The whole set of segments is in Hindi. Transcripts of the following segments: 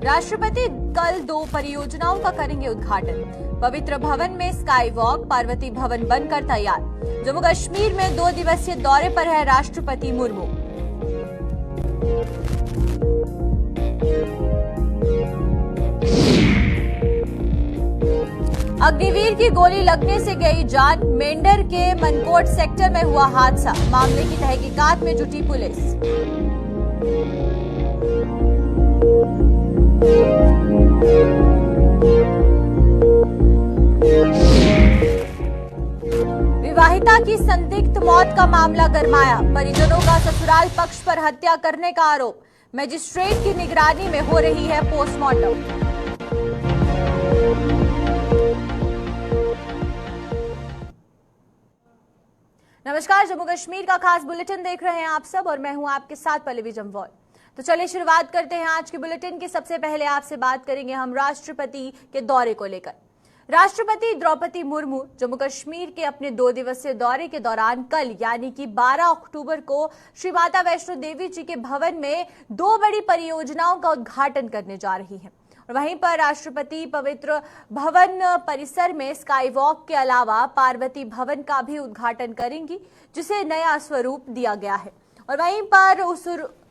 राष्ट्रपति कल 2 परियोजनाओं का करेंगे उद्घाटन। पवित्र भवन में स्काई वॉक, पार्वती भवन बनकर तैयार। जम्मू कश्मीर में 2 दिवसीय दौरे पर है राष्ट्रपति मुर्मू। अग्निवीर की गोली लगने से गई जान। मेंढर के मनकोट सेक्टर में हुआ हादसा। मामले की तहकीकात में जुटी पुलिस। विवाहिता की संदिग्ध मौत का मामला गरमाया। परिजनों का ससुराल पक्ष पर हत्या करने का आरोप। मजिस्ट्रेट की निगरानी में हो रही है पोस्टमार्टम। नमस्कार, जम्मू कश्मीर का खास बुलेटिन देख रहे हैं आप सब और मैं हूं आपके साथ पल्लवी जम्वाल। तो चलिए शुरुआत करते हैं आज के बुलेटिन की। सबसे पहले आपसे बात करेंगे हम राष्ट्रपति के दौरे को लेकर। राष्ट्रपति द्रौपदी मुर्मू जम्मू कश्मीर के अपने 2 दिवसीय दौरे के दौरान कल यानी कि 12 अक्टूबर को श्री माता वैष्णो देवी जी के भवन में 2 बड़ी परियोजनाओं का उद्घाटन करने जा रही हैं। और वहीं पर राष्ट्रपति पवित्र भवन परिसर में स्काई वॉक के अलावा पार्वती भवन का भी उद्घाटन करेंगी, जिसे नया स्वरूप दिया गया है। और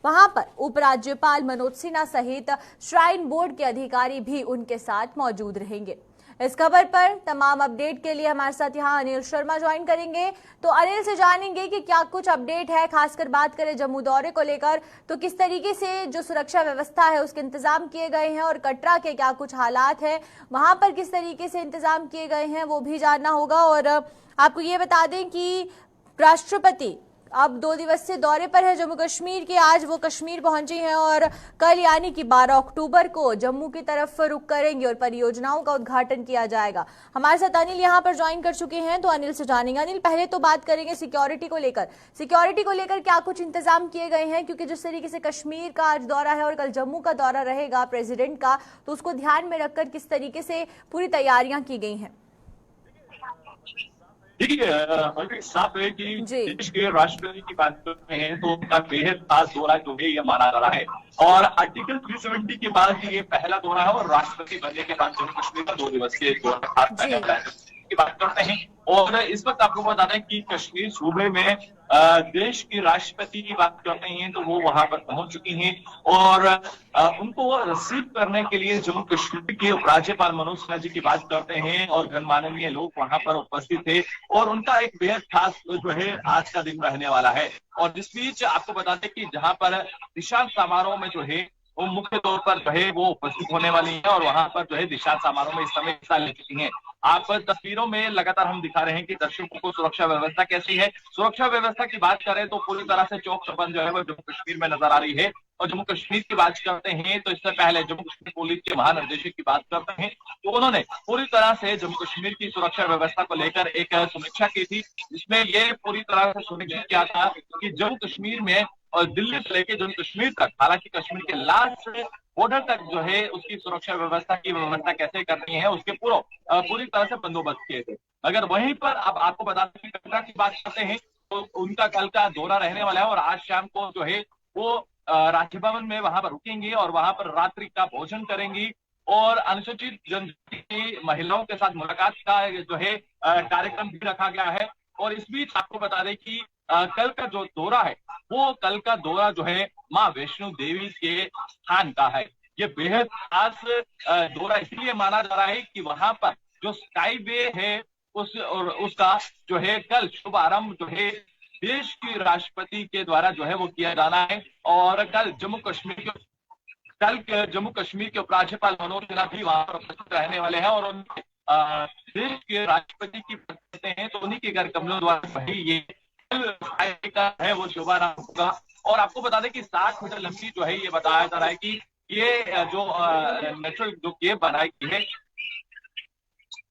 वहां पर उपराज्यपाल मनोज सिन्हा सहित श्राइन बोर्ड के अधिकारी भी उनके साथ मौजूद रहेंगे। इस खबर पर तमाम अपडेट के लिए हमारे साथ यहाँ अनिल शर्मा ज्वाइन करेंगे। तो अनिल से जानेंगे कि क्या कुछ अपडेट है, खासकर बात करें जम्मू दौरे को लेकर तो किस तरीके से जो सुरक्षा व्यवस्था है उसके इंतजाम किए गए हैं और कटरा के क्या कुछ हालात हैं, वहां पर किस तरीके से इंतजाम किए गए हैं वो भी जानना होगा। और आपको ये बता दें कि राष्ट्रपति अब 2 दिवसीय दौरे पर है जम्मू कश्मीर के। आज वो कश्मीर पहुंची हैं और कल यानी कि 12 अक्टूबर को जम्मू की तरफ रुख करेंगे और परियोजनाओं का उद्घाटन किया जाएगा। हमारे साथ अनिल यहां पर ज्वाइन कर चुके हैं, तो अनिल से जानेंगे। अनिल, पहले तो बात करेंगे सिक्योरिटी को लेकर क्या कुछ इंतजाम किए गए हैं, क्योंकि जिस तरीके से कश्मीर का आज दौरा है और कल जम्मू का दौरा रहेगा प्रेसिडेंट का, तो उसको ध्यान में रखकर किस तरीके से पूरी तैयारियां की गई हैं? देखिए, साफ है कि देश के राष्ट्रपति की बात करते हैं तो उनका बेहद खास दौरा जो है ये माना जा रहा है। और आर्टिकल 370 के बाद ये पहला दौरा है और राष्ट्रपति बनने के बाद जम्मू कश्मीर का 2 दिवसीय दौरा की बात करते हैं। और इस वक्त आपको बता दें कि कश्मीर सूबे में देश के राष्ट्रपति की बात करते हैं तो वो वहां पर पहुंच चुकी हैं और उनको रिसीव करने के लिए जम्मू कश्मीर के उपराज्यपाल मनोज सिन्हा जी की बात करते हैं और गणमान्य लोग वहां पर उपस्थित थे और उनका एक बेहद खास जो है आज का दिन रहने वाला है। और जिस बीच आपको बता दें कि जहां पर दीक्षांत समारोह में जो है वो मुख्य तौर पर जो है वो उपस्थित होने वाली है और वहां पर जो है दीक्षांत समारोह में इस समय हिस्सा ले चुकी हैं। आप तस्वीरों में लगातार हम दिखा रहे हैं कि दर्शकों को सुरक्षा व्यवस्था कैसी है। सुरक्षा व्यवस्था की बात करें तो पूरी तरह से चौक चौबंद जो है वो जम्मू कश्मीर में नजर आ रही है। और जम्मू कश्मीर की बात करते हैं तो इससे पहले जम्मू कश्मीर पुलिस के महानिदेशक की बात करते हैं तो उन्होंने पूरी तरह से जम्मू कश्मीर की सुरक्षा व्यवस्था को लेकर एक समीक्षा की थी, जिसमें ये पूरी तरह से सुनिश्चित किया था कि जम्मू कश्मीर में और दिल्ली से लेकर जम्मू कश्मीर तक, हालांकि कश्मीर के लास्ट बॉर्डर तक जो है उसकी सुरक्षा व्यवस्था की व्यवस्था कैसे करनी है उसके पूरी तरह से बंदोबस्त किए थे। मगर वहीं पर अब आपको बता दें कटरा की बात करते हैं तो उनका कल का दौरा रहने वाला है और आज शाम को जो है वो राजभवन में वहां पर रुकेंगे और वहां पर रात्रि का भोजन करेंगी और अनुसूचित जनजाति की महिलाओं के साथ मुलाकात का जो है कार्यक्रम भी रखा गया है। और इस बीच आपको बता दें कि कल का जो दौरा है वो कल का दौरा जो है माँ वैष्णो देवी के स्थान का है। ये बेहद खास दौरा इसलिए माना जा रहा है कि वहां पर जो स्काई वे है उसका जो है कल शुभारंभ जो है देश की राष्ट्रपति के द्वारा जो है वो किया जाना है। और कल जम्मू कश्मीर के उपराज्यपाल मनोज सिन्हा भी वहां पर उपस्थित रहने वाले हैं और उनके देश के राष्ट्रपति की बात करते हैं तो उन्हीं के घर कमलों द्वारा वही ये का है वो शुभारंभ होगा। और आपको बता दें कि 60 मीटर लंबी जो है ये बताया जा रहा है कि ये जो नेचुरल जो केव बनाई गई है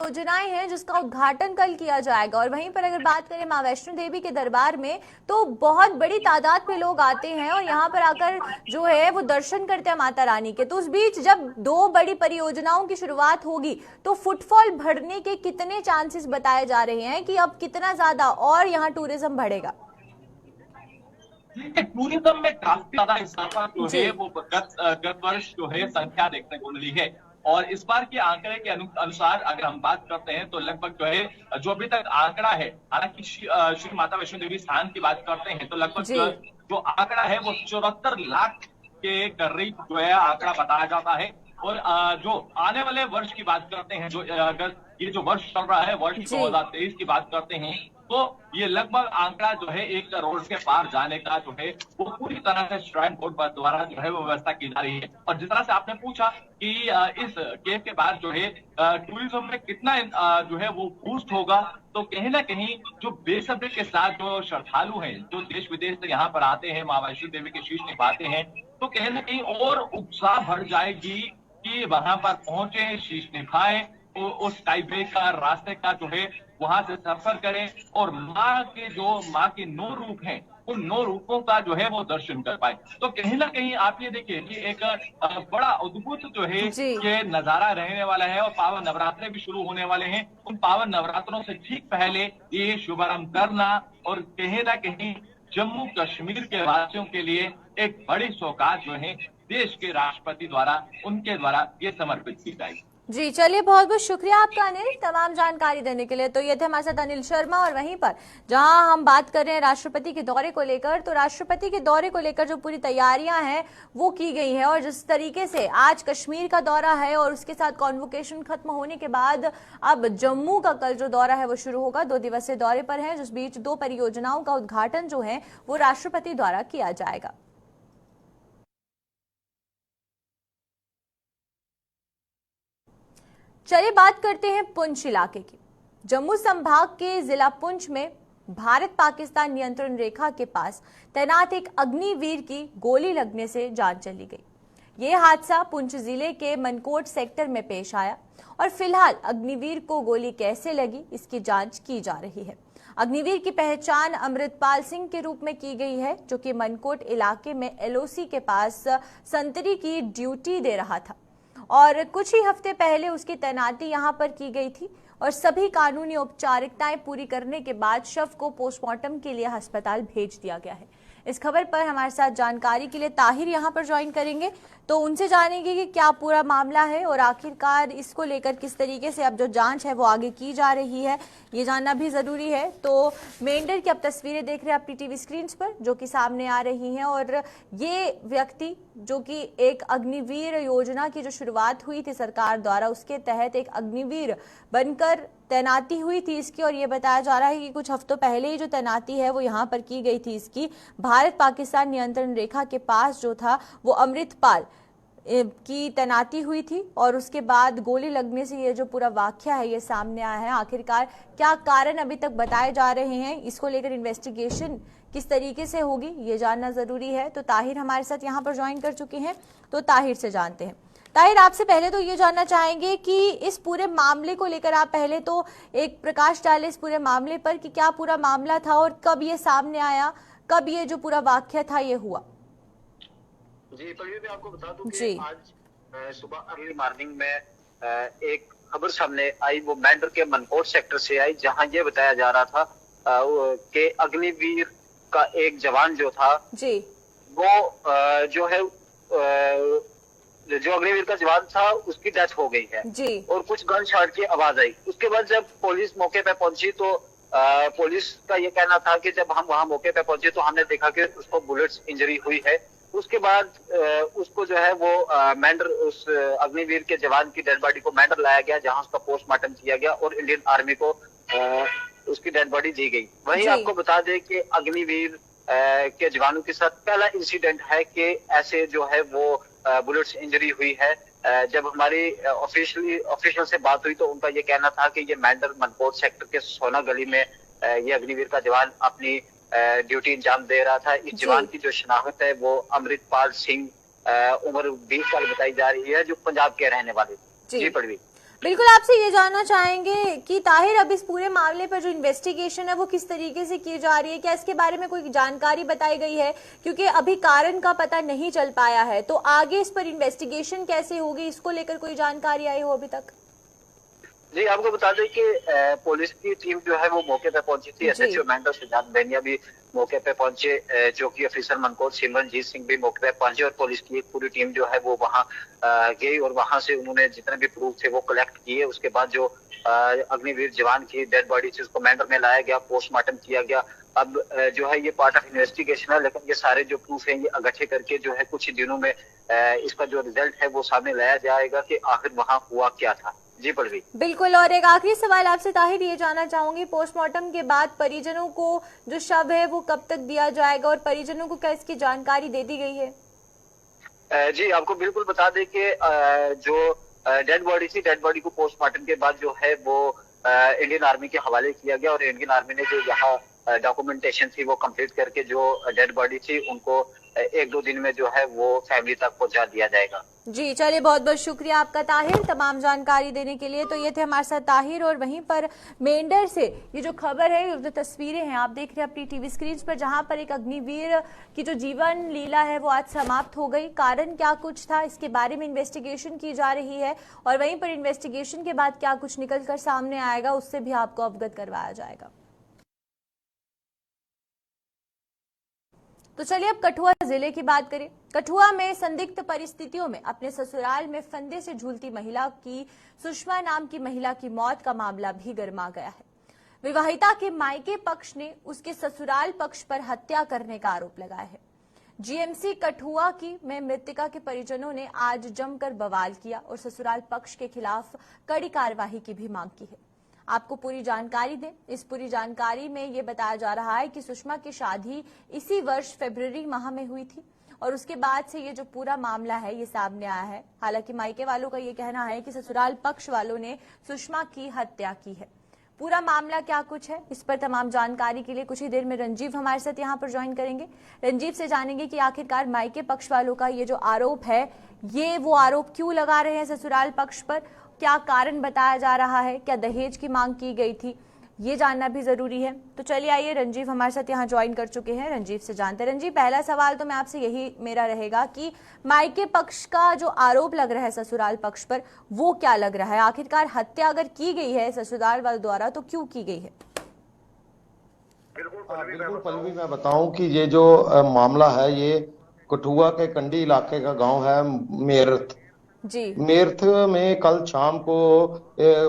योजनाएं हैं जिसका उद्घाटन कल किया जाएगा। और वहीं पर अगर बात करें मां वैष्णो देवी के दरबार में तो बहुत बड़ी तादाद में लोग आते हैं और यहाँ पर आकर जो है वो दर्शन करते हैं माता रानी के। तो उस बीच जब 2 बड़ी परियोजनाओं की शुरुआत होगी तो फुटफॉल बढ़ने के कितने चांसेस बताए जा रहे हैं कि अब कितना ज्यादा और यहाँ टूरिज्म बढ़ेगा? टूरिज्म में काफी ज्यादा इजाफा जो है वो गत वर्ष जो है संख्या देखने को मिली है। और इस बार के आंकड़े के अनुसार अगर हम बात करते हैं तो लगभग जो है जो अभी तक आंकड़ा है, हालांकि श्री माता वैष्णो देवी स्थान की बात करते हैं तो लगभग जो आंकड़ा है वो 74 लाख के करीब जो है आंकड़ा बताया जाता है। और जो आने वाले वर्ष की बात करते हैं, जो अगर ये जो वर्ष चल रहा है वर्ष 2023 की बात करते हैं तो ये लगभग आंकड़ा जो है 1 करोड़ के पार जाने का जो है वो पूरी तरह से श्राइन बोर्ड द्वारा जो है वो व्यवस्था की जा रही है। और जिस तरह से आपने पूछा कि इस केव के बाद जो है टूरिज्म में कितना जो है वो बूस्ट होगा, तो कहीं ना कहीं जो बेसब्री के साथ जो श्रद्धालु हैं, जो देश विदेश से यहाँ पर आते हैं, माँ वैष्णो देवी के शीश निभाते हैं, तो कहीं ना कहीं और उत्साह बढ़ जाएगी कि वहां पर पहुंचे, शीश निभाएं, उस स्काईवे का रास्ते का जो है वहां से सफर करें और माँ के 9 रूप हैं, उन 9 रूपों का जो है वो दर्शन कर पाए। तो कहीं ना कहीं आप ये देखिए कि एक बड़ा अद्भुत जो है ये नजारा रहने वाला है। और पावन नवरात्रे भी शुरू होने वाले हैं। उन पावन नवरात्रों से ठीक पहले ये शुभारंभ करना और कहीं ना कहीं जम्मू कश्मीर के वासियों के लिए एक बड़ी सौगात जो है देश के राष्ट्रपति द्वारा, उनके द्वारा ये समर्पित की जाएगी। जी चलिए, बहुत बहुत शुक्रिया आपका अनिल तमाम जानकारी देने के लिए। तो ये थे हमारे साथ अनिल शर्मा। और वहीं पर जहां हम बात कर रहे हैं राष्ट्रपति के दौरे को लेकर, तो राष्ट्रपति के दौरे को लेकर जो पूरी तैयारियां हैं वो की गई हैं। और जिस तरीके से आज कश्मीर का दौरा है और उसके साथ कॉन्वोकेशन खत्म होने के बाद अब जम्मू का कल जो दौरा है वो शुरू होगा। 2 दिवसीय दौरे पर है, जिस बीच 2 परियोजनाओं का उद्घाटन जो है वो राष्ट्रपति द्वारा किया जाएगा। चलिए बात करते हैं पुंछ इलाके की। जम्मू संभाग के जिला पुंछ में भारत पाकिस्तान नियंत्रण रेखा के पास तैनात एक अग्निवीर की गोली लगने से जान चली गई। ये हादसा पुंछ जिले के मनकोट सेक्टर में पेश आया और फिलहाल अग्निवीर को गोली कैसे लगी इसकी जांच की जा रही है। अग्निवीर की पहचान अमृतपाल सिंह के रूप में की गई है, जो कि मनकोट इलाके में एलओसी के पास संतरी की ड्यूटी दे रहा था और कुछ ही हफ्ते पहले उसकी तैनाती यहां पर की गई थी। और सभी कानूनी औपचारिकताएं पूरी करने के बाद शव को पोस्टमार्टम के लिए अस्पताल भेज दिया गया है। इस खबर पर हमारे साथ जानकारी के लिए ताहिर यहां पर ज्वाइन करेंगे, तो उनसे जानेंगे कि क्या पूरा मामला है और आखिरकार इसको लेकर किस तरीके से अब जो जांच है वो आगे की जा रही है, ये जानना भी जरूरी है। तो मेंढर की अब तस्वीरें देख रहे हैं अपनी टीवी स्क्रीन पर जो कि सामने आ रही हैं। और ये व्यक्ति जो कि एक अग्निवीर योजना की जो शुरुआत हुई थी सरकार द्वारा, उसके तहत एक अग्निवीर बनकर तैनाती हुई थी इसकी। और ये बताया जा रहा है कि कुछ हफ्तों पहले ही जो तैनाती है वो यहाँ पर की गई थी इसकी, भारत पाकिस्तान नियंत्रण रेखा के पास जो था वो अमृतपाल की तैनाती हुई थी। और उसके बाद गोली लगने से ये जो पूरा वाकया है ये सामने आया है। आखिरकार क्या कारण अभी तक बताए जा रहे हैं, इसको लेकर इन्वेस्टिगेशन किस तरीके से होगी ये जानना जरूरी है। तो ताहिर हमारे साथ यहाँ पर ज्वाइन कर चुके हैं, तो ताहिर से जानते हैं। ताहिर, आपसे पहले तो ये जानना चाहेंगे कि इस पूरे मामले को लेकर आप पहले तो एक प्रकाश डालें इस पूरे मामले पर कि क्या पूरा मामला था और कब ये सामने आया, कब ये जो पूरा वाकया था ये हुआ। जी पहले मैं आपको बता दूं कि आज सुबह अर्ली मॉर्निंग में एक खबर सामने आई, वो मेंढर के मनकोट सेक्टर से आई, जहां ये बताया जा रहा था कि अग्निवीर का एक जवान जो था जी वो जो है जो अग्निवीर का जवान था उसकी डेथ हो गई है जी। और कुछ गन शॉट की आवाज आई। उसके बाद जब पुलिस मौके पे पहुंची तो पुलिस का ये कहना था कि जब हम वहां मौके पे पहुंचे तो हमने देखा कि उसको बुलेट्स इंजरी हुई है। उसके बाद उसको जो है वो मेंढर उस अग्निवीर के जवान की डेड बॉडी को मेंढर लाया गया, जहां उसका पोस्टमार्टम किया गया और इंडियन आर्मी को उसकी डेड बॉडी दी गई। वहीं आपको बता दें कि अग्निवीर के जवानों के साथ पहला इंसिडेंट है कि ऐसे जो है वो बुलेट्स इंजरी हुई है। जब हमारी ऑफिशियल से बात हुई तो उनका ये कहना था कि ये मेंढर मनकोट सेक्टर के सोना गली में ये अग्निवीर का जवान अपनी ड्यूटी अंजाम दे रहा था। इस जवान की जो शनाख्त है वो अमृतपाल सिंह उम्र 20 साल बताई जा रही है, जो पंजाब के रहने वाले। जी पड़वी, बिल्कुल आपसे ये जानना चाहेंगे कि ताहिर अब इस पूरे मामले पर जो इन्वेस्टिगेशन है वो किस तरीके से की जा रही है, क्या इसके बारे में कोई जानकारी बताई गई है, क्योंकि अभी कारण का पता नहीं चल पाया है, तो आगे इस पर इन्वेस्टिगेशन कैसे होगी इसको लेकर कोई जानकारी आई हो अभी तक? जी, आपको बता दें कि पुलिस की टीम जो है वो मौके पे पहुंची थी। एसएचओ मेंढर सिद्धार्थ बेनिया भी मौके पे पहुंचे, जो कि ऑफिसर मनकोट सिमरनजीत सिंह भी मौके पे पहुंचे, और पुलिस की एक पूरी टीम जो है वो वहां गई और वहां से उन्होंने जितने भी प्रूफ थे वो कलेक्ट किए। उसके बाद जो अग्निवीर जवान की डेड बॉडी थी उसको मेंढर में लाया गया, पोस्टमार्टम किया गया। अब जो है ये पार्ट ऑफ इन्वेस्टिगेशन है, लेकिन ये सारे जो प्रूफ है ये इकट्ठे करके जो है कुछ ही दिनों में इसका जो रिजल्ट है वो सामने लाया जाएगा कि आखिर वहां हुआ क्या था। जी पलवी। बिल्कुल। और एक आखिरी सवाल आपसे ताहिर ये जानना चाहूंगी, पोस्टमार्टम के बाद परिजनों को जो शव है वो कब तक दिया जाएगा और परिजनों को क्या इसकी जानकारी दे दी गई है? जी, आपको बिल्कुल बता दें कि जो डेड बॉडी थी, डेड बॉडी को पोस्टमार्टम के बाद जो है वो इंडियन आर्मी के हवाले किया गया, और इंडियन आर्मी ने जो यहाँ डॉक्यूमेंटेशन थी वो कंप्लीट करके जो डेड बॉडी थी उनको 1-2 दिन में जो है वो फैमिली तक पहुंचा दिया जाएगा। जी चलिए, बहुत बहुत शुक्रिया आपका ताहिर तमाम जानकारी देने के लिए। तो ये थे हमारे साथ ताहिर। और वहीं पर मेंढर से ये जो खबर है, जो तस्वीरें हैं आप देख रहे हैं अपनी टीवी स्क्रीन पर, जहां पर एक अग्निवीर की जो जीवन लीला है वो आज समाप्त हो गई। कारण क्या कुछ था इसके बारे में इन्वेस्टिगेशन की जा रही है, और वहीं पर इन्वेस्टिगेशन के बाद क्या कुछ निकल कर सामने आएगा उससे भी आपको अवगत करवाया जाएगा। तो चलिए अब कठुआ जिले की बात करें। कठुआ में संदिग्ध परिस्थितियों में अपने ससुराल में फंदे से झूलती महिला की सुषमा नाम की महिला की मौत का मामला भी गर्मा गया है। विवाहिता के मायके पक्ष ने उसके ससुराल पक्ष पर हत्या करने का आरोप लगाया है। जीएमसी कठुआ की में मृतका के परिजनों ने आज जमकर बवाल किया और ससुराल पक्ष के खिलाफ कड़ी कार्रवाई की भी मांग की है। आपको पूरी जानकारी दें, इस पूरी जानकारी में ये बताया जा रहा है कि सुषमा की शादी इसी वर्ष फरवरी माह में हुई थी, और उसके बाद से ये जो पूरा मामला है ये सामने आया है। हालांकि मायके वालों का ये कहना है कि ससुराल पक्ष वालों ने सुषमा की हत्या की है। पूरा मामला क्या कुछ है, इस पर तमाम जानकारी के लिए कुछ ही देर में रंजीव हमारे साथ यहाँ पर ज्वाइन करेंगे। रंजीव से जानेंगे कि आखिरकार मायके पक्ष वालों का ये जो आरोप है ये वो आरोप क्यों लगा रहे हैं ससुराल पक्ष पर, क्या कारण बताया जा रहा है, क्या दहेज की मांग की गई थी, ये जानना भी जरूरी है। तो चलिए आइए, रंजीव हमारे साथ यहाँ ज्वाइन कर चुके हैं, रंजीव से जानते हैं। रंजीव, पहला सवाल तो मैं आपसे यही मेरा रहेगा कि मायके पक्ष का जो आरोप लग रहा है ससुराल पक्ष पर वो क्या लग रहा है, आखिरकार हत्या अगर की गई है ससुराल वालों द्वारा तो क्यों की गई है? बिल्कुल पल्लवी, मैं बताऊं कि ये जो मामला है ये कठुआ के कंडी इलाके का गांव है मेरठ जी। मेरठ में कल शाम को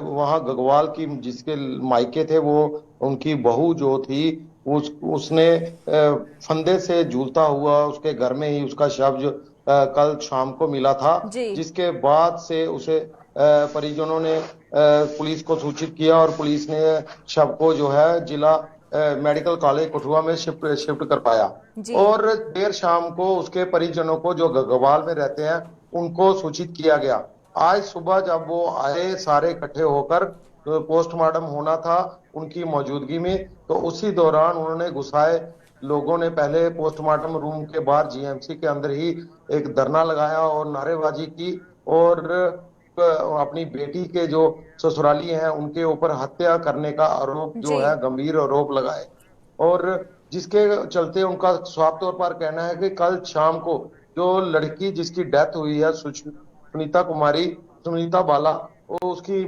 वहां गगवाल की जिसके मायके थे वो उनकी बहू जो थी उसने फंदे से झूलता हुआ उसके घर में ही उसका शव जो कल शाम को मिला था, जिसके बाद से उसे परिजनों ने पुलिस को सूचित किया और पुलिस ने शव को जो है जिला मेडिकल कॉलेज कठुआ में शिफ्ट कर पाया। और देर शाम को उसके परिजनों को जो गगवाल में रहते हैं उनको सूचित किया गया। आज सुबह जब वो आए सारे इकट्ठे होकर पोस्टमार्टम होना था उनकी मौजूदगी में, तो उसी दौरान उन्होंने गुस्साए लोगों ने पहले पोस्टमार्टम रूम के बाहर जीएमसी के अंदर ही एक धरना लगाया और नारेबाजी की और अपनी बेटी के जो ससुराली हैं उनके ऊपर हत्या करने का आरोप जो है गंभीर आरोप लगाए, और जिसके चलते उनका साफ तौर पर कहना है कि कल शाम को जो लड़की जिसकी डेथ हुई है सुनीता बाला, उसकी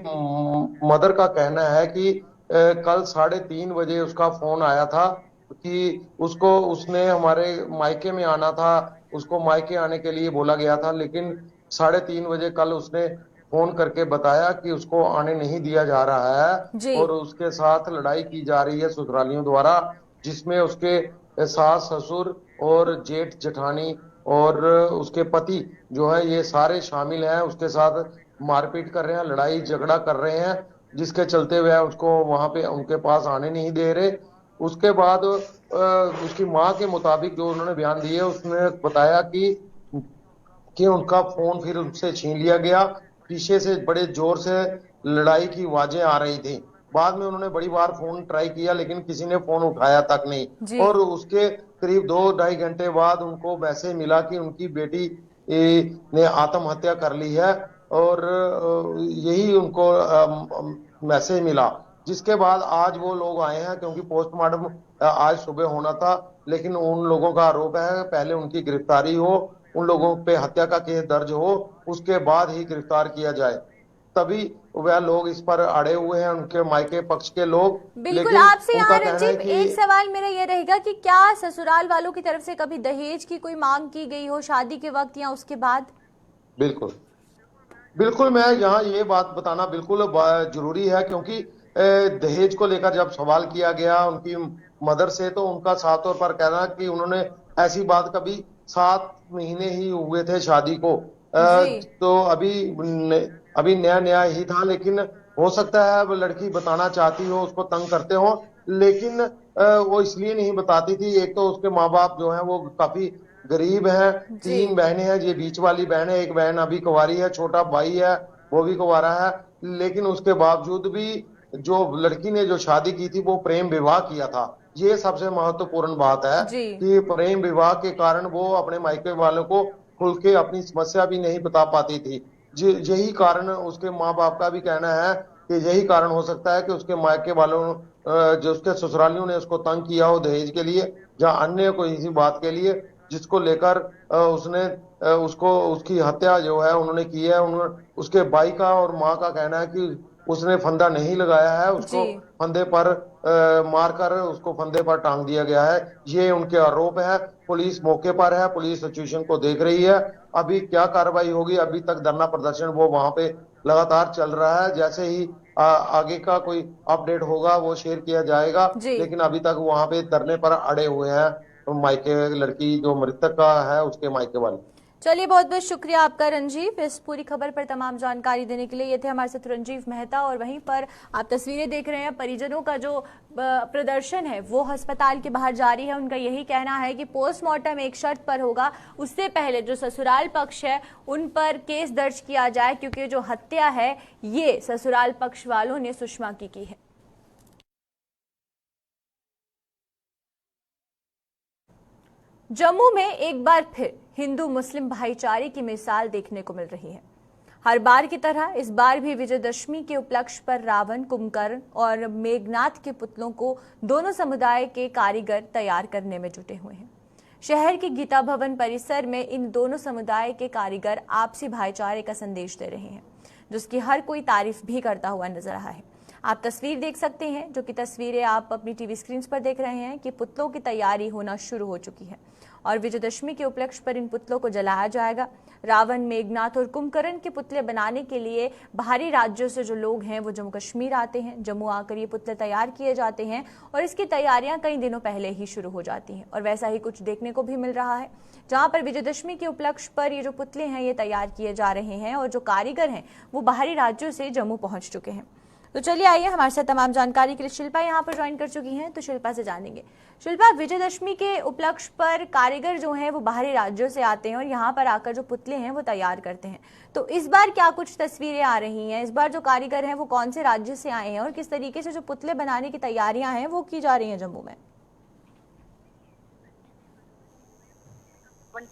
मदर का कहना है कि कल 3:30 बजे उसका फोन आया था कि उसने हमारे मायके में आना था, उसको मायके आने के लिए बोला गया था, लेकिन 3:30 बजे कल उसने फोन करके बताया कि उसको आने नहीं दिया जा रहा है और उसके साथ लड़ाई की जा रही है ससुरालियों द्वारा, जिसमें उसके सास ससुर और जेठ जेठानी और उसके पति जो है ये सारे शामिल हैं, उसके साथ मारपीट कर रहे हैं, लड़ाई झगड़ा कर रहे हैं, जिसके चलते हुए उसको वहां पे उनके पास आने नहीं दे रहे। उसके बाद उसकी मां के मुताबिक जो उन्होंने बयान दिए उसने बताया कि उनका फोन फिर उनसे छीन लिया गया, पीछे से बड़े जोर से लड़ाई की आवाजें आ रही थी। बाद में उन्होंने बड़ी बार फोन ट्राई किया लेकिन किसी ने फोन उठाया तक नहीं, और उसके करीब 2-2.5 घंटे बाद उनको मैसेज मिला कि उनकी बेटी ने आत्महत्या कर ली है, और यही उनको मैसेज मिला। जिसके बाद आज वो लोग आए हैं क्योंकि पोस्टमार्टम आज सुबह होना था, लेकिन उन लोगों का आरोप है पहले उनकी गिरफ्तारी हो, उन लोगों पे हत्या का केस दर्ज हो, उसके बाद ही गिरफ्तार किया जाए। तभी वह लोग इस पर अड़े हुए हैं, उनके मायके पक्ष के लोग। बिल्कुल, आपसे यहाँ रंजीव एक सवाल मेरा ये रहेगा कि क्या ससुराल वालों की तरफ से कभी दहेज की कोई मांग की गई हो शादी के वक्त या उसके बाद? बिल्कुल बिल्कुल, मैं यहाँ ये बात बताना बिल्कुल जरूरी है, क्योंकि दहेज को लेकर जब सवाल किया गया उनकी मदर से, तो उनका साफ तौर पर कहना कि उन्होंने ऐसी बात कभी 7 महीने ही हुए थे शादी को, तो अभी नया नया ही था, लेकिन हो सकता है वो लड़की बताना चाहती हो, उसको तंग करते हो, लेकिन वो इसलिए नहीं बताती थी। एक तो उसके माँ बाप जो हैं वो काफी गरीब हैं, 3 बहनें हैं, ये बीच वाली बहन है, एक बहन अभी कुंवारी है, छोटा भाई है वो भी कुंवारा है, लेकिन उसके बावजूद भी जो लड़की ने जो शादी की थी वो प्रेम विवाह किया था। ये सबसे महत्वपूर्ण बात है कि प्रेम विवाह के कारण वो अपने मायके वालों को खुल के अपनी समस्या भी नहीं बता पाती थी। यही कारण उसके माँ बाप का भी कहना है कि यही कारण हो सकता है कि उसके मायके वालों जो उसके ससुरालियों ने उसको तंग किया हो दहेज के लिए या अन्य कोई इसी बात के लिए, जिसको लेकर उसने उसको उसकी हत्या जो है उन्होंने की है। उसके भाई का और माँ का कहना है कि उसने फंदा नहीं लगाया है, उसको फंदे पर मारकर उसको फंदे पर टांग दिया गया है, ये उनके आरोप है। पुलिस मौके पर है, पुलिस सिचुएशन को देख रही है। अभी क्या कार्रवाई होगी, अभी तक धरना प्रदर्शन वो वहां पे लगातार चल रहा है। जैसे ही आगे का कोई अपडेट होगा वो शेयर किया जाएगा, लेकिन अभी तक वहां पे धरने पर अड़े हुए हैं मायके लड़की जो मृतक का है उसके मायके वाले। चलिए, बहुत बहुत शुक्रिया आपका रंजीव, इस पूरी खबर पर तमाम जानकारी देने के लिए। ये थे हमारे साथ रंजीव मेहता। और वहीं पर आप तस्वीरें देख रहे हैं, परिजनों का जो प्रदर्शन है वो अस्पताल के बाहर जारी है। उनका यही कहना है कि पोस्टमार्टम एक शर्त पर होगा, उससे पहले जो ससुराल पक्ष है उन पर केस दर्ज किया जाए, क्योंकि जो हत्या है ये ससुराल पक्ष वालों ने सुषमा की है। जम्मू में एक बार फिर हिंदू मुस्लिम भाईचारे की मिसाल देखने को मिल रही है। हर बार की तरह इस बार भी विजयदशमी के उपलक्ष्य पर रावण, कुंभकर्ण और मेघनाथ के पुतलों को दोनों समुदाय के कारीगर तैयार करने में जुटे हुए हैं। शहर के गीता भवन परिसर में इन दोनों समुदाय के कारीगर आपसी भाईचारे का संदेश दे रहे हैं, जिसकी हर कोई तारीफ भी करता हुआ नजर रहा है। आप तस्वीर देख सकते हैं, जो कि तस्वीरें आप अपनी टीवी स्क्रीन पर देख रहे हैं कि पुतलों की तैयारी होना शुरू हो चुकी है और विजयदशमी के उपलक्ष्य पर इन पुतलों को जलाया जाएगा। रावण, मेघनाथ और कुंभकर्ण के पुतले बनाने के लिए बाहरी राज्यों से जो लोग हैं वो जम्मू कश्मीर आते हैं। जम्मू आकर ये पुतले तैयार किए जाते हैं और इसकी तैयारियां कई दिनों पहले ही शुरू हो जाती हैं। और वैसा ही कुछ देखने को भी मिल रहा है, जहां पर विजयदशमी के उपलक्ष्य पर ये जो पुतले हैं ये तैयार किए जा रहे हैं और जो कारीगर हैं वो बाहरी राज्यों से जम्मू पहुंच चुके हैं। तो चलिए आइए, हमारे साथ तमाम जानकारी के लिए शिल्पा यहाँ पर ज्वाइन कर चुकी हैं, तो शिल्पा से जानेंगे। शिल्पा, विजयदशमी के उपलक्ष्य पर कारीगर जो हैं वो बाहरी राज्यों से आते हैं और यहाँ पर आकर जो पुतले हैं वो तैयार करते हैं, तो इस बार क्या कुछ तस्वीरें आ रही हैं? इस बार जो कारीगर हैं वो कौन से राज्य से आए हैं और किस तरीके से जो पुतले बनाने की तैयारियां हैं वो की जा रही हैं जम्मू में?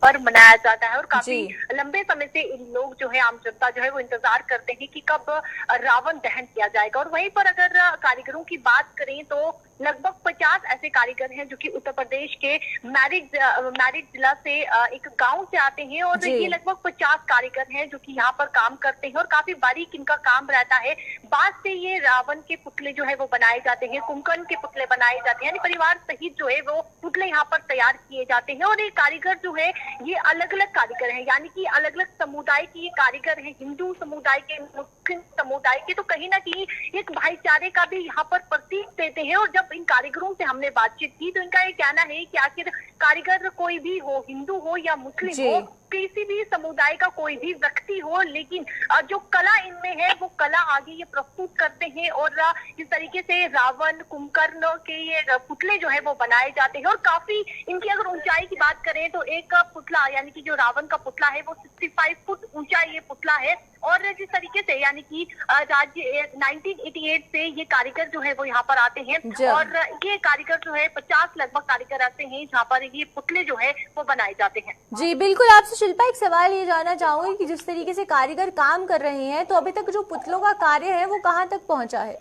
पर मनाया जाता है और काफी लंबे समय से इन लोग जो है, आम जनता जो है वो इंतजार करते हैं कि कब रावण दहन किया जाएगा। और वहीं पर अगर कारीगरों की बात करें तो लगभग 50 ऐसे कारीगर हैं जो कि उत्तर प्रदेश के मैरिड जिला से एक गांव से आते हैं और ये लगभग 50 कारीगर हैं जो कि यहाँ पर काम करते हैं और काफी बारीक इनका काम रहता है। बांस से ये रावण के पुतले जो है वो बनाए जाते हैं, कुंभकर्ण के पुतले बनाए जाते हैं, यानी परिवार सहित जो है वो पुतले यहाँ पर तैयार किए जाते हैं। और ये कारीगर जो है ये अलग अलग कारीगर हैं, यानी कि अलग अलग समुदाय के ये कारीगर हैं, हिंदू समुदाय के, मुस्लिम समुदाय के, तो कहीं ना कहीं एक भाईचारे का भी यहाँ पर प्रतीक देते हैं। और जब इन कारीगरों से हमने बातचीत की तो इनका ये कहना है कि आखिर कारीगर कोई भी हो, हिंदू हो या मुस्लिम हो, किसी भी समुदाय का कोई भी व्यक्ति हो, लेकिन जो कला इनमें है वो कला आगे ये प्रस्तुत करते हैं। और इस तरीके से रावण, कुंभकर्ण के ये पुतले जो है वो बनाए जाते हैं। और काफी इनकी अगर ऊंचाई की बात करें तो एक पुतला, यानी कि जो रावण का पुतला है वो 65 फुट ऊंचा ये पुतला है। और जिस तरीके से, यानी कि 1988 से ये कारीगर जो है वो यहाँ पर आते हैं और ये कारीगर जो है 50 लगभग कारीगर आते हैं जहाँ पर ये पुतले जो है वो बनाए जाते हैं। जी बिल्कुल। आपसे शिल्पा एक सवाल ये जानना चाहूंगी कि जिस तरीके से कारीगर काम कर रहे हैं, तो अभी तक जो पुतलों का कार्य है वो कहाँ तक पहुँचा है?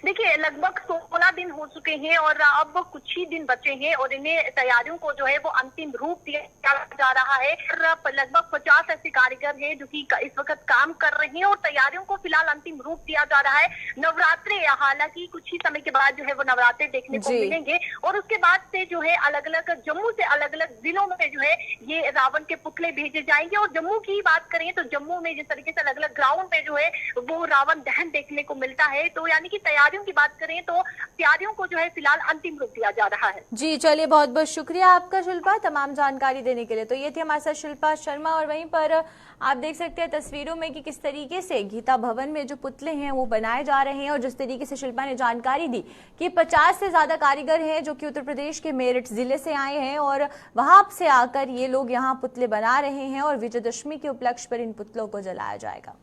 देखिए लगभग 16 दिन हो चुके हैं और अब कुछ ही दिन बचे हैं और इन्हें तैयारियों को जो है वो अंतिम रूप दिया जा रहा है। लगभग 50 ऐसे कारीगर हैं जो कि इस वक्त काम कर रहे हैं और तैयारियों को फिलहाल अंतिम रूप दिया जा रहा है। नवरात्रे, हालांकि कुछ ही समय के बाद जो है वो नवरात्रे देखने को मिलेंगे और उसके बाद से जो है अलग अलग जम्मू से अलग अलग जिलों में जो है ये रावण के पुतले भेजे जाएंगे। और जम्मू की बात करें तो जम्मू में जिस तरीके से अलग अलग ग्राउंड पे जो है वो रावण दहन देखने को मिलता है, तो यानी कि तैयारियों की बात करें तो तैयारियों को जो है फिलहाल अंतिम रूप दिया जा रहा है। जी चलिए, बहुत बहुत शुक्रिया आपका शिल्पा तमाम जानकारी देने के लिए। तो ये थी हमारे साथ शिल्पा शर्मा। और वहीं पर आप देख सकते हैं तस्वीरों में कि किस तरीके से गीता भवन में जो पुतले हैं वो बनाए जा रहे हैं और जिस तरीके से शिल्पा ने जानकारी दी कि 50 से ज्यादा कारीगर हैं जो कि उत्तर प्रदेश के मेरठ जिले से आए हैं और वहां से आकर ये लोग यहाँ पुतले बना रहे हैं और विजयदशमी के उपलक्ष्य पर इन पुतलों को जलाया जाएगा।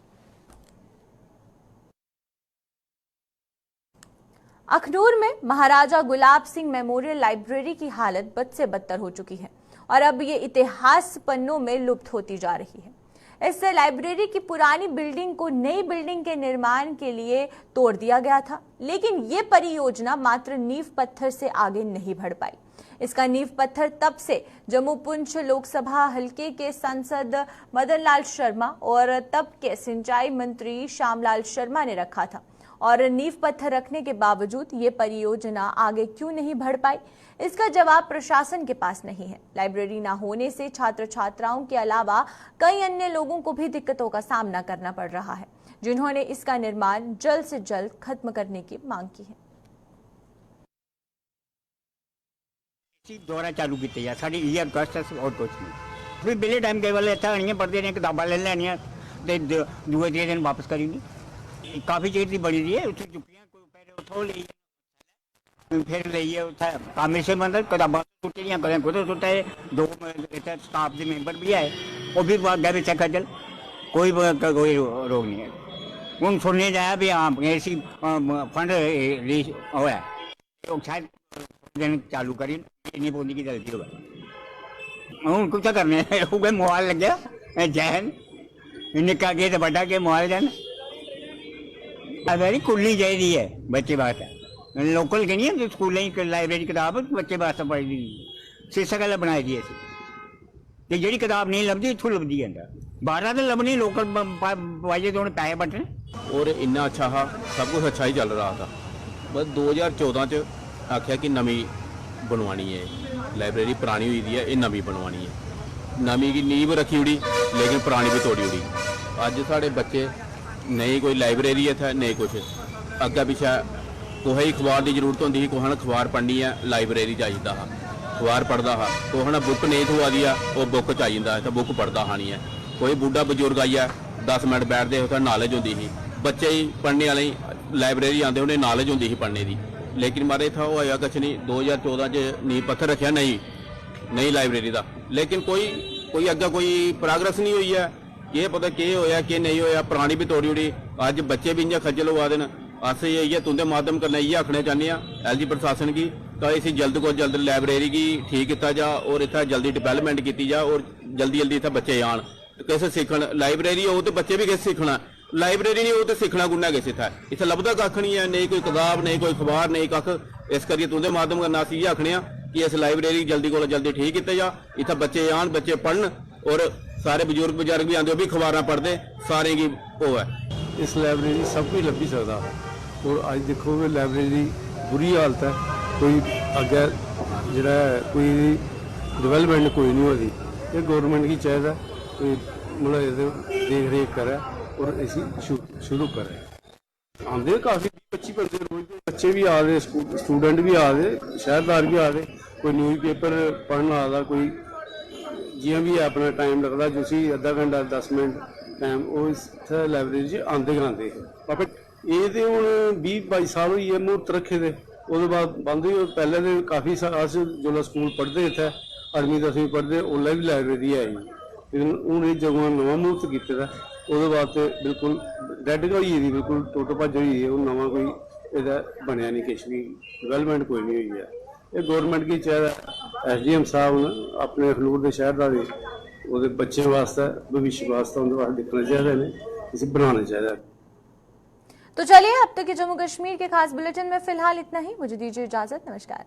अखनूर में महाराजा गुलाब सिंह मेमोरियल लाइब्रेरी की हालत बद से बदतर हो चुकी है और अब ये इतिहास पन्नों में लुप्त होती जा रही है। इस लाइब्रेरी की पुरानी बिल्डिंग को नई बिल्डिंग के निर्माण के लिए तोड़ दिया गया था, लेकिन ये परियोजना मात्र नींव पत्थर से आगे नहीं बढ़ पाई। इसका नींव पत्थर तब से जम्मू पुंछ लोकसभा हलके के सांसद मदन लाल शर्मा और तब के सिंचाई मंत्री श्यामलाल शर्मा ने रखा था और नींव पत्थर रखने के बावजूद ये परियोजना आगे क्यों नहीं बढ़ पाई, इसका जवाब प्रशासन के पास नहीं है। लाइब्रेरी न होने से छात्र छात्राओं के अलावा कई अन्य लोगों को भी दिक्कतों का सामना करना पड़ रहा है, जिन्होंने इसका निर्माण जल्द से जल्द खत्म करने की मांग की है। दौरा चालू किया साड़ी ये रिक्वेस्ट है और कुछ नहीं। फिर बिले टाइम टेबल इतना आनियाँ पढ़ते रहे, किताबा ले लैनियाँ तो दूए तीन दिन वापस करी नहीं। काफ़ी चीज़ की बनी रही है उत्थे चुपियाँ कोई पहले उठो ली फिर लीए उत्थे काम से मतलब किताबा सुटियाँ कदें खुद सुटे। दो इतने स्टाफ के मैंबर भी है वो भी अगर इतने खजल कोई रोग नहीं है। हूँ सुनने जाया भी हाँ ऐसी फंड होया शायद दिन चालू करी नहीं पौनी की गलती होगा। हूँ कुछ करने मोबाइल लग गया जैन निका के बड़ा के मोबाइल जैन लाइब्रेरी खुलनी चाहिए है बच्चे वास्ते। लोकल की नहीं है स्कूल लाइब्रेरी किताब बच्चे वास्ते पढ़ी दी शीशा गल बनाई दी असी तो जी किताब नहीं लभदी इतों लभदी है 12 तो लभनी लोकल वाजे तो पैसे बटने। और इन्ना अच्छा हा सब कुछ अच्छा ही चल रहा था। बस 2014 च आख्या कि नवी बनवानी है लाइब्रेरी, पुरानी हुई दी है ये नवी बनवानी है। नवी की नींव रखी उड़ी लेकिन पुरानी भी तोड़ी उड़ी। अज साढ़े बच्चे नहीं कोई लाइब्रेरी है नहीं कुछ अग्गा पिछा कुछ ही अखबार की जरूरत होंगी, कुछ अखबार पढ़नी है लाइब्रेरी चाहिए हा अखबार पढ़ता हा, कुछ बुक नहीं थवा दी वो बुक चाहिए तो बुक पढ़ता हा नहीं है। कोई बूढ़ा बजुर्ग आई है 10 मिनट बैठते उत्थे नॉलेज होंगी ही, बच्चे ही पढ़ने वाले लाइब्रेरी आते उन्हें नॉलेज होंगी ही पढ़ने की। लेकिन मारे था वो होया कुछ नहीं। 2014 च नींव पत्थर रखा नहीं लाइब्रेरी का, लेकिन कोई अग्गा कोई प्रोग्रेस नहीं हुई है। ये पता के होया कि नहीं होया, पुरानी भी तोड़ी उड़ी। अज बच्चे भी इंजा खज्जल हुआ देन। अस ये तुंदे माध्यम करना ये आखना चाहते हैं एलजी प्रशासन की तो इसी जल्द को जल्द लाइब्रेरी की ठीक किया जा और इतना जल्दी डिवेलपमेंट की जा और जल्दी जल्दी इतना बच्चे आन कैसे सीखन। लाइब्रेरी हो तो बच्चे भी कैसे सीखना, लाइब्रेरी नहीं हो तो सीखना गुना कैसे इतना लभदा कख नहीं है, नहीं कोई किताब नहीं कोई अखबार नहीं कख। इस करके तुंदे माध्यम करना अस ये आखने कि इस लाइब्रेरी जल्दी को जल्दी ठीक किया जा, इतना बच्चे आन बच्चे पढ़न और सारे बजुर्ग भी आते भी अखबार पढ़ते सारे की वो है। इस लाइब्रेरी सब कुछ लभी सकता और अज देखो लाइब्रेरी बुरी हालत है। कोई अगे जरा कोई डिवेलपमेंट कोई नहीं होती। ये गवर्नमेंट की चाहिए कोई मतलब देख रेख करे और इसी शुरू करे। आते काफ़ी 25 बंदे रोज बच्चे भी आ रहे, स्टूडेंट भी आ रहे, शहरदार भी आ रहे। कोई न्यूज़ पेपर पढ़ने आ रहा, कोई जियां भी अपना टाइम लगता जो सी अद्धा घंटा 10 मिनट टाइम वो इस लाइब्रेरी आते गलाते। ये तो हूँ 20-22 साल हुई है मुहूर्त रखे थे, उसके बाद बंद हुई। पहले तो काफ़ी अस जो स्कूल पढ़ते इतने 8वीं 10वीं पढ़ते उसले भी लाइब्रेरी है, लेकिन हूँ ये जगह नवा मुहूर्त किया उसके बाद तो बिल्कुल डैड होई गेदी, बिल्कुल टुट भज होई है। हूँ नवा कोई एह्दा बनया नहीं, किश भी डिवेलपमेंट कोई नहीं हुई है। ये गौरमेंट की चाहिए SDM साहब ने अपने अखनूर के शहरदार वो बच्चों वास्ते भविष्य वास्ते उनके वास्ते दिखना चाहिए, इसे बनाना चाहिए। तो चलिए अब तक के जम्मू कश्मीर के खास बुलेटिन में फिलहाल इतना ही। मुझे दीजिए इजाजत। नमस्कार।